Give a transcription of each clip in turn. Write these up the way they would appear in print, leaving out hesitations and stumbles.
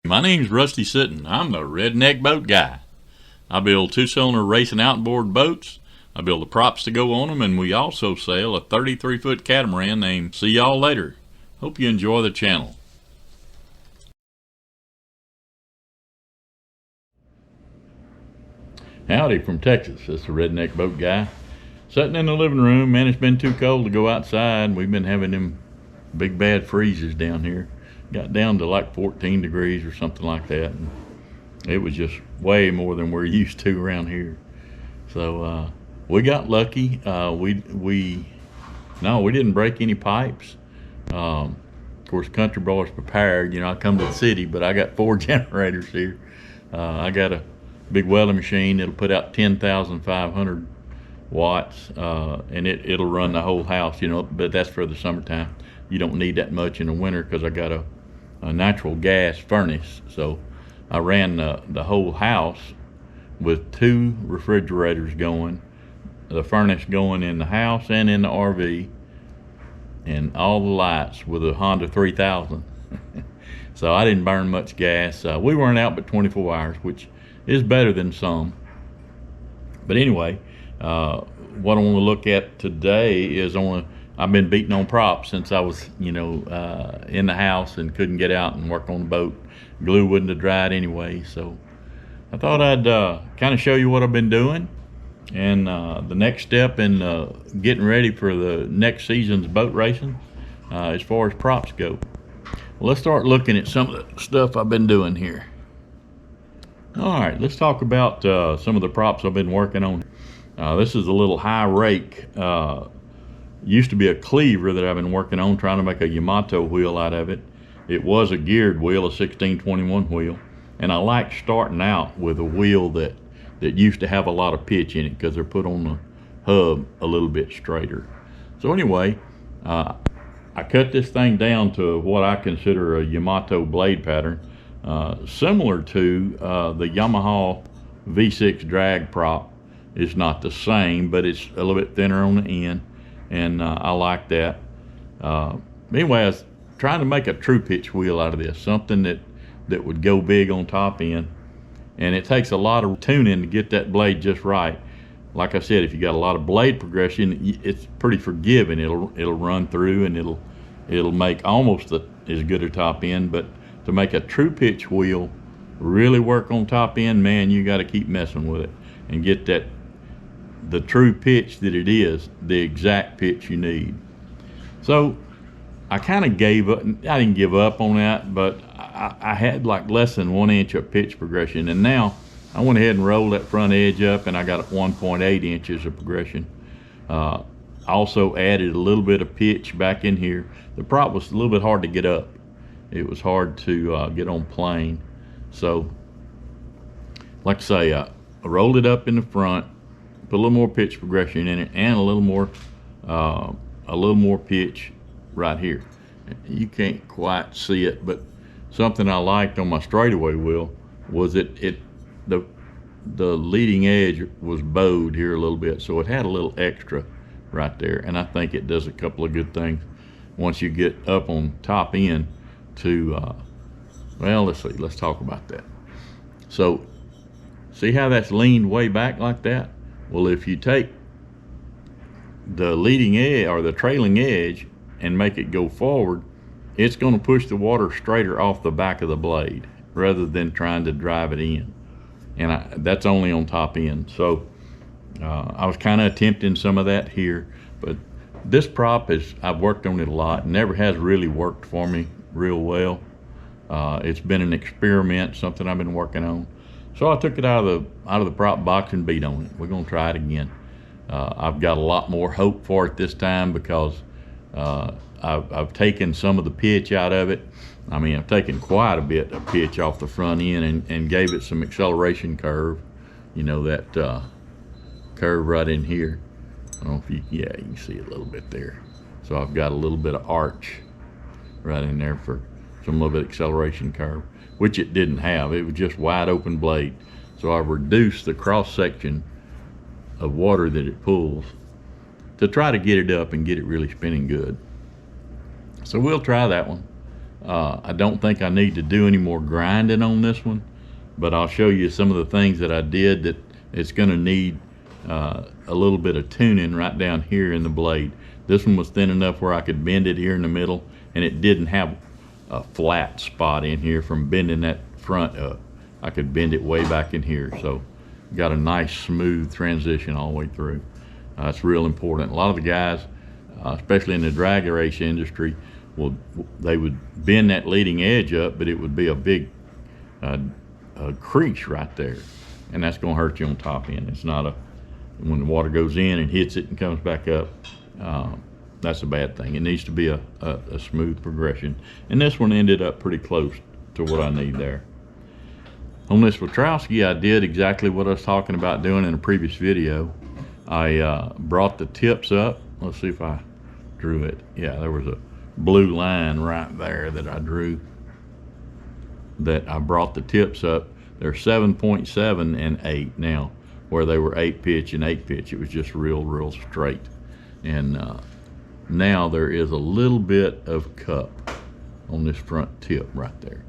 My name's Rusty Sitton. I'm the Redneck boat guy. I build two-cylinder racing outboard boats. I build the props to go on them, and we also sail a 33-foot catamaran named See Y'all Later. Hope you enjoy the channel. Howdy from Texas. It's the Redneck boat guy. Sitting in the living room, man, it's been too cold to go outside. We've been having them big bad freezes down here. Got down to like 14 degrees or something like that. And it was just way more than we're used to around here. So we got lucky. We didn't break any pipes. Of course, country boys prepared. You know, I come to the city, but I got 4 generators here. I got a big welding machine. It'll put out 10,500 watts, and it'll run the whole house. You know, but that's for the summertime. You don't need that much in the winter because I got a natural gas furnace. So I ran the whole house with 2 refrigerators going, the furnace going in the house and in the RV, and all the lights with a Honda 3000. So I didn't burn much gas. We weren't out but 24 hours, which is better than some. But anyway, what I want to look at today is I've been beating on props since I was, in the house and couldn't get out and work on the boat. Glue wouldn't have dried anyway, so I thought I'd kind of show you what I've been doing and the next step in getting ready for the next season's boat racing as far as props go. Well, let's start looking at some of the stuff I've been doing here. All right, let's talk about some of the props I've been working on. This is a little high rake. Used to be a cleaver that I've been working on, trying to make a Yamato wheel out of it. It was a geared wheel, a 1621 wheel, and I like starting out with a wheel that used to have a lot of pitch in it because they're put on the hub a little bit straighter. So anyway, I cut this thing down to what I consider a Yamato blade pattern, similar to the Yamaha V6 drag prop. It's not the same, but it's a little bit thinner on the end. And I like that. Anyway, I was trying to make a true pitch wheel out of this, something that would go big on top end. And it takes a lot of tuning to get that blade just right. Like I said, if you got a lot of blade progression, it's pretty forgiving. It'll run through and it'll make almost as good a top end. But to make a true pitch wheel really work on top end, man, you got to keep messing with it and get the true pitch that it is, the exact pitch you need. So I kind of gave up. I didn't give up on that, but I had like less than 1 inch of pitch progression, and now I went ahead and rolled that front edge up and I got 1.8 inches of progression. I also added a little bit of pitch back in here. The prop was a little bit hard to get up. It was hard to get on plane. So like I say, I rolled it up in the front, put a little more pitch progression in it, and a little more pitch right here. You can't quite see it, but something I liked on my straightaway wheel was the leading edge was bowed here a little bit, so it had a little extra right there, and I think it does a couple of good things once you get up on top end to well, let's talk about that. So see how that's leaned way back like that? Well, if you take the leading edge or the trailing edge and make it go forward, it's going to push the water straighter off the back of the blade rather than trying to drive it in. And that's only on top end. So I was kind of attempting some of that here, but this prop I've worked on it a lot. Never has really worked for me real well. It's been an experiment, something I've been working on. So I took it out of the prop box and beat on it. We're gonna try it again. I've got a lot more hope for it this time because I've taken some of the pitch out of it. I mean, I've taken quite a bit of pitch off the front end and gave it some acceleration curve. You know, that curve right in here. I don't know if you can see it a little bit there. So I've got a little bit of arch right in there for some little bit of acceleration curve, which it didn't have. It was just wide open blade. So I reduced the cross section of water that it pulls to try to get it up and get it really spinning good. So we'll try that one. I don't think I need to do any more grinding on this one, but I'll show you some of the things that I did that it's going to need a little bit of tuning right down here in the blade. This one was thin enough where I could bend it here in the middle, and it didn't have a flat spot in here from bending that front up. I could bend it way back in here, so got a nice smooth transition all the way through. It's real important. A lot of the guys, especially in the drag race industry, they would bend that leading edge up, but it would be a big crease right there, and that's going to hurt you on top end. It's not when the water goes in and hits it and comes back up, that's a bad thing. It needs to be a smooth progression, and this one ended up pretty close to what I need there. On this Wachowski, I did exactly what I was talking about doing in a previous video. I brought the tips up. Let's see if I drew it. Yeah, there was a blue line right there that I drew, that I brought the tips up. They're 7.7 and 8 now, where they were 8 pitch and 8 pitch. It was just real straight. And now there is a little bit of cup on this front tip right there.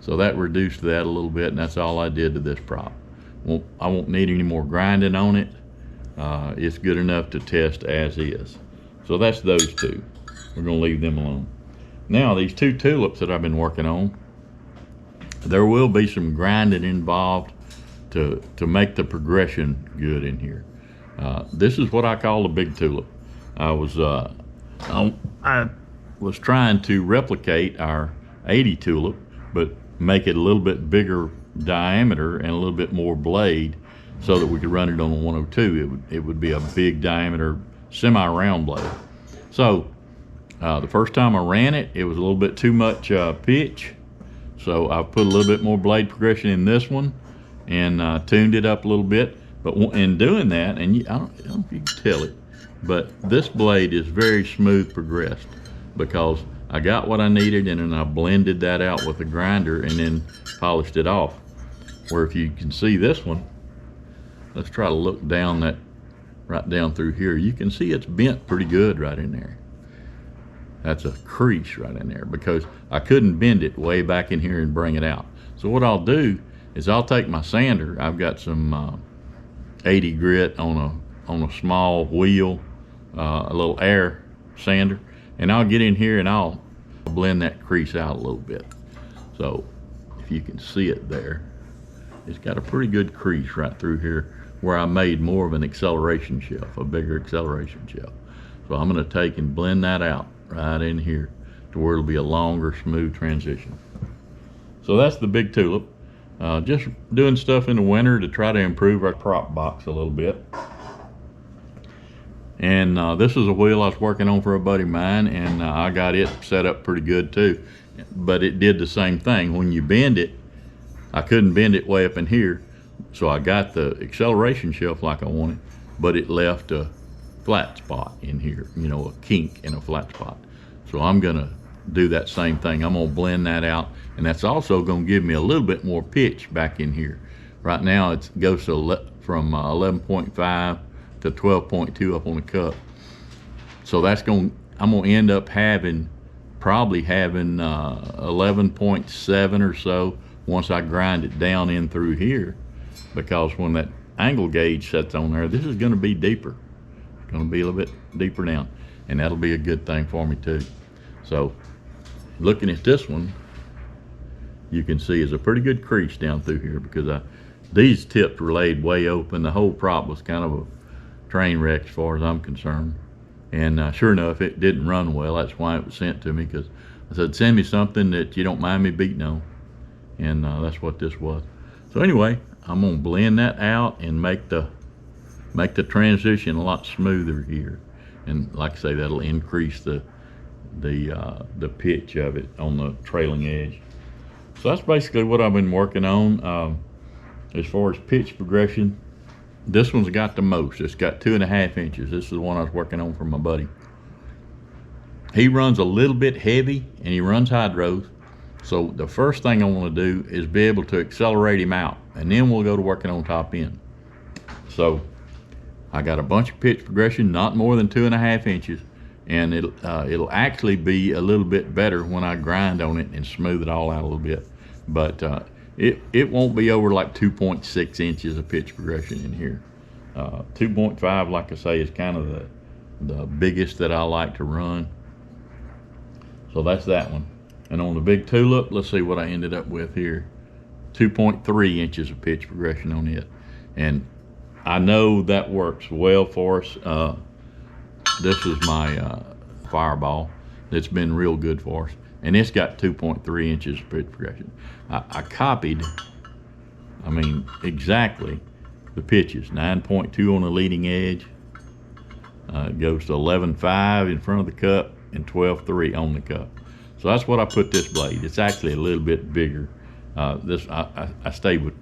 So that reduced that a little bit, and that's all I did to this prop. I won't need any more grinding on it. It's good enough to test as is. So that's those two. We're going to leave them alone. Now these two tulips that I've been working on, there will be some grinding involved to make the progression good in here. This is what I call the big tulip. I was trying to replicate our 80 tulip, but make it a little bit bigger diameter and a little bit more blade, so that we could run it on the 102. It would be a big diameter semi-round blade. So the first time I ran it, it was a little bit too much pitch, so I put a little bit more blade progression in this one and tuned it up a little bit. But in doing that, and I don't know if you can tell it, but this blade is very smooth progressed, because I got what I needed, and then I blended that out with a grinder and then polished it off. Where if you can see this one, let's try to look down that, right down through here. You can see it's bent pretty good right in there. That's a crease right in there, because I couldn't bend it way back in here and bring it out. So what I'll do is I'll take my sander. I've got some 80 grit on a small wheel, a little air sander, and I'll get in here and I'll blend that crease out a little bit. So if you can see it there, it's got a pretty good crease right through here where I made more of an acceleration shelf, a bigger acceleration shelf. So I'm going to take and blend that out right in here to where it'll be a longer, smooth transition. So that's the big tulip. Just doing stuff in the winter to try to improve our prop box a little bit. And this is a wheel I was working on for a buddy of mine, and I got it set up pretty good too. But it did the same thing. When you bend it, I couldn't bend it way up in here, so I got the acceleration shelf like I wanted, but it left a flat spot in here, you know, a kink in a flat spot. So I'm gonna do that same thing. I'm gonna blend that out, and that's also gonna give me a little bit more pitch back in here. Right now it goes to from 11.5 to 12.2 up on the cup. So that's I'm gonna end up probably having 11.7 or so once I grind it down in through here, because when that angle gauge sets on there, this is gonna be deeper. It's gonna be a little bit deeper down, and that'll be a good thing for me too. So looking at this one, you can see is a pretty good crease down through here, because these tips were laid way open. The whole prop was kind of a train wreck as far as I'm concerned. And sure enough, it didn't run well. That's why it was sent to me, because I said, send me something that you don't mind me beating on. And that's what this was. So anyway, I'm gonna blend that out and make the transition a lot smoother here. And like I say, that'll increase the pitch of it on the trailing edge. So that's basically what I've been working on. As far as pitch progression, this one's got the most. It's got 2.5 inches. This is the one I was working on for my buddy. He runs a little bit heavy, and he runs hydros. So the first thing I want to do is be able to accelerate him out, and then we'll go to working on top end. So I got a bunch of pitch progression, not more than 2.5 inches, and it'll actually be a little bit better when I grind on it and smooth it all out a little bit. But it won't be over like 2.6 inches of pitch progression in here. 2.5, like I say, is kind of the biggest that I like to run. So that's that one. And on the big tulip, let's see what I ended up with here. 2.3 inches of pitch progression on it. And I know that works well for us. This is my Fireball. It's been real good for us. And it's got 2.3 inches of pitch progression. I copied, exactly the pitches. 9.2 on the leading edge. It goes to 11.5 in front of the cup and 12.3 on the cup. So that's what I put this blade. It's actually a little bit bigger. I stayed with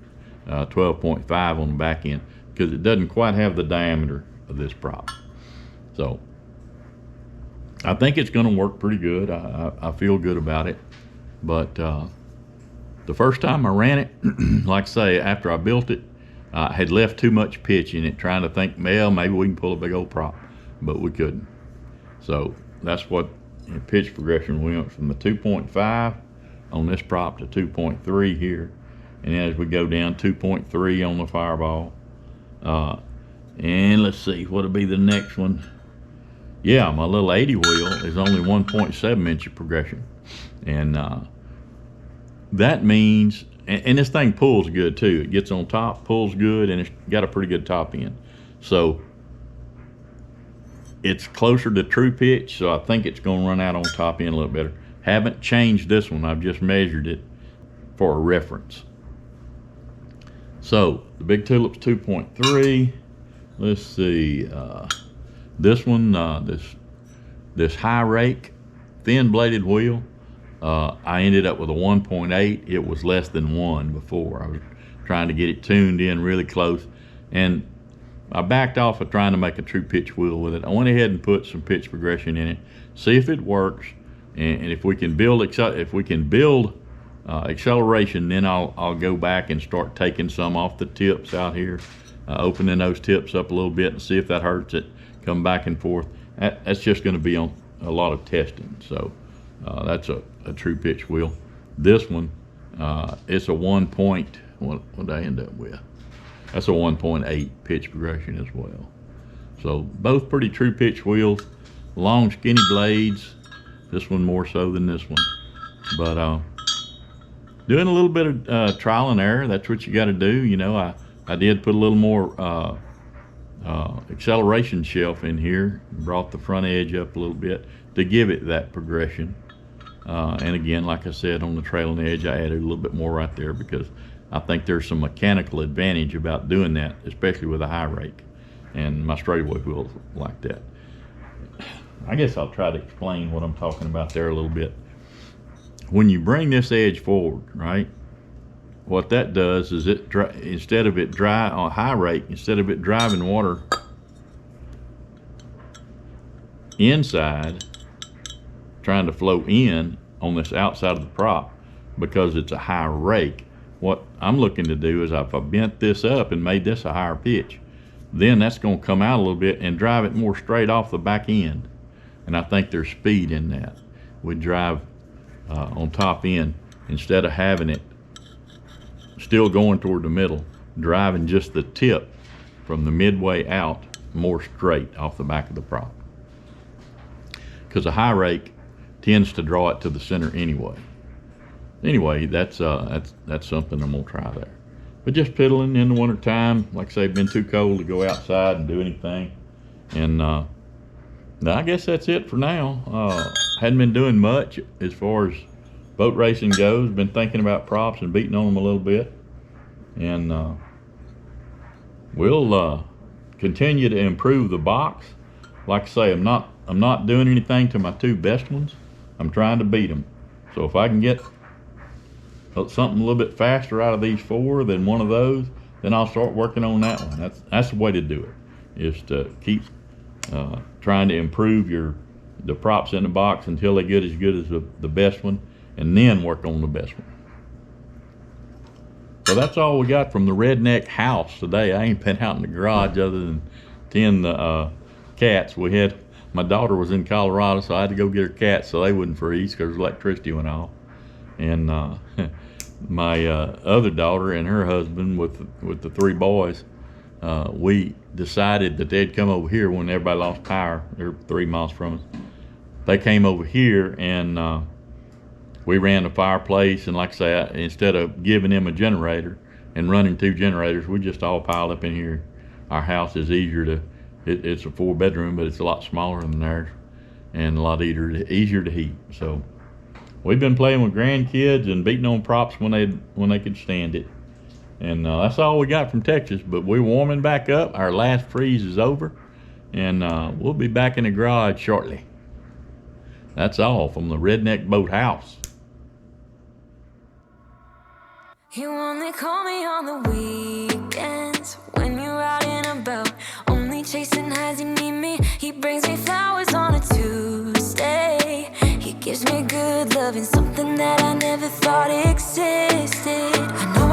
12.5 on the back end because it doesn't quite have the diameter of this prop. So I think it's going to work pretty good. I feel good about it. But the first time I ran it, like I say, after I built it, I had left too much pitch in it, trying to think, well, maybe we can pull a big old prop, but we couldn't. So that's what pitch progression went from the 2.5 on this prop to 2.3 here. And as we go down, 2.3 on the Fireball. And let's see, what'll be the next one? Yeah, my little 80 wheel is only 1.7 inch of progression. And that means, and this thing pulls good too. It gets on top, pulls good, and it's got a pretty good top end. So it's closer to true pitch, so I think it's going to run out on top end a little better. Haven't changed this one. I've just measured it for a reference. So the big tulip's 2.3. Let's see. This one, this high rake, thin bladed wheel, I ended up with a 1.8. It was less than 1 before. I was trying to get it tuned in really close, and I backed off of trying to make a true pitch wheel with it. I went ahead and put some pitch progression in it, see if it works, and if we can build acceleration, then I'll go back and start taking some off the tips out here, opening those tips up a little bit and see if that hurts it. Come back and forth. That's just going to be on a lot of testing. So that's a true pitch wheel. This one, it's a 1 point. What did I end up with? That's a 1.8 pitch progression as well. So both pretty true pitch wheels, long skinny blades. This one more so than this one. But doing a little bit of trial and error. That's what you got to do. You know, I did put a little more acceleration shelf in here, brought the front edge up a little bit to give it that progression. And again, like I said, on the trailing edge, I added a little bit more right there because I think there's some mechanical advantage about doing that, especially with a high rake. And my straightaway wheels like that. I guess I'll try to explain what I'm talking about there a little bit. When you bring this edge forward, right, what that does is instead of it on high rake, instead of it driving water inside, trying to flow in on this outside of the prop, because it's a high rake, what I'm looking to do is if I bent this up and made this a higher pitch, then that's going to come out a little bit and drive it more straight off the back end. And I think there's speed in that. We drive on top end, instead of having it still going toward the middle, driving just the tip from the midway out more straight off the back of the prop. Because a high rake tends to draw it to the center anyway. Anyway, that's something I'm gonna try there. But just piddling in the winter time, like I say, been too cold to go outside and do anything. And I guess that's it for now. Hadn't been doing much as far as boat racing goes. Been thinking about props and beating on them a little bit. And we'll continue to improve the box. Like I say, I'm not doing anything to my two best ones. I'm trying to beat them. So if I can get something a little bit faster out of these four than one of those, then I'll start working on that one. That's the way to do it, is to keep trying to improve the props in the box until they get as good as the best one, and then work on the best one. So that's all we got from the Redneck house today. I ain't been out in the garage other than tend the cats. We had My daughter was in Colorado, so I had to go get her cats so they wouldn't freeze because electricity went off. And my other daughter and her husband with the three boys, we decided that they'd come over here when everybody lost power. They're 3 miles from us. They came over here, and we ran the fireplace. And like I say, instead of giving them a generator and running 2 generators, we just all piled up in here. Our house is easier to, it's a 4-bedroom, but it's a lot smaller than theirs and a lot easier to heat. So we've been playing with grandkids and beating on props when they could stand it. And that's all we got from Texas, but we're warming back up. Our last freeze is over, and we'll be back in the garage shortly. That's all from the Redneck Boathouse. You only call me on the weekends when you're out and about, only chasing highs. You need me. He brings me flowers on a Tuesday. He gives me good loving, something that I never thought existed. I know